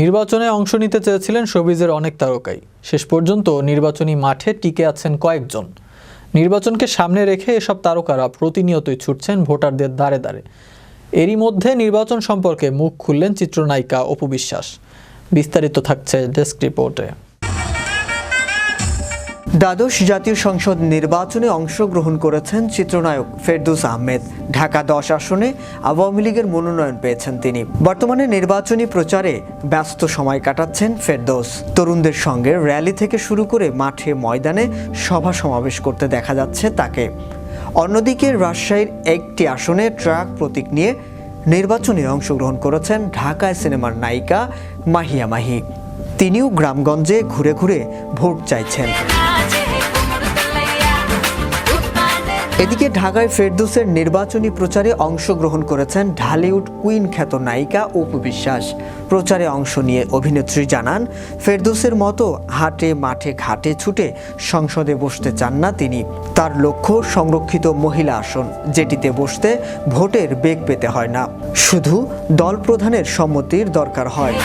নির্বাচনে অংশ নিতে চেয়েছিলেন শোবিজের অনেক তারকাই। শেষ পর্যন্ত নির্বাচনী মাঠে টিকে আছেন কয়েকজন। নির্বাচনকে সামনে রেখে এসব তারকারা প্রতিনিয়তই ছুটছেন ভোটারদের দ্বারে দ্বারে। এরই মধ্যে নির্বাচন সম্পর্কে মুখ খুললেন চিত্রনায়িকা অপু বিশ্বাস। বিস্তারিত থাকছে ডেস্ক রিপোর্টে। দ্বাদশ জাতীয় সংসদ নির্বাচনে অংশগ্রহণ করেছেন চিত্রনায়ক ফেরদৌস আহমেদ। ঢাকা 10 আসনে আওয়ামী লীগের মনোনয়ন পেয়েছেন তিনি। বর্তমানে নির্বাচনী প্রচারে ব্যস্ত সময় কাটাচ্ছেন ফেরদৌস। তরুণদের সঙ্গে র্যালি থেকে শুরু করে মাঠে ময়দানে সভা সমাবেশ করতে দেখা যাচ্ছে তাকে। অন্যদিকে রাজশাহীর একটি আসনে ট্রাক প্রতীক নিয়ে নির্বাচনে অংশগ্রহণ করেছেন ঢাকায় সিনেমার নায়িকা মাহিয়া মাহি। তিনিও গ্রামগঞ্জে ঘুরে ঘুরে ভোট চাইছেন। এদিকে ঢাকায় ফেরদৌসের নির্বাচনী প্রচারে অংশগ্রহণ করেছেন ঢালিউড কুইন খ্যাত নায়িকা অপু বিশ্বাস। প্রচারে অংশ নিয়ে অভিনেত্রী জানান, ফেরদৌসের মতো হাটে মাঠে ঘাটে ছুটে সংসদে বসতে চান না তিনি। তার লক্ষ্য সংরক্ষিত মহিলা আসন, যেটিতে বসতে ভোটের বেগ পেতে হয় না, শুধু দল প্রধানের সম্মতির দরকার হয়।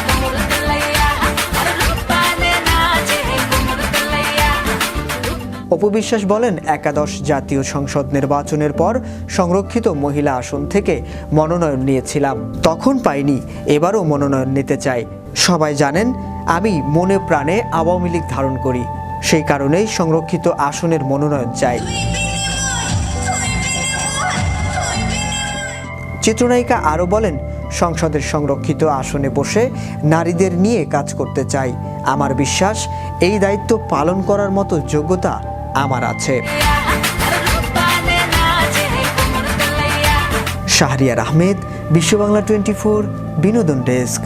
অপু বিশ্বাস বলেন, একাদশ জাতীয় সংসদ নির্বাচনের পর সংরক্ষিত মহিলা আসন থেকে মনোনয়ন নিয়েছিলাম, তখন পাইনি, এবারও মনোনয়ন নিতে চাই। সবাই জানেন আমি মনে প্রাণে আওয়ামী লীগ ধারণ করি, সেই কারণেই সংরক্ষিত আসনের মনোনয়ন চাই। চিত্রনায়িকা আরও বলেন, সংসদের সংরক্ষিত আসনে বসে নারীদের নিয়ে কাজ করতে চাই। আমার বিশ্বাস এই দায়িত্ব পালন করার মতো যোগ্যতা আমার আছে। শাহরিয়ার আহমেদ, বিশ্ব বাংলা 24, বিনোদন ডেস্ক।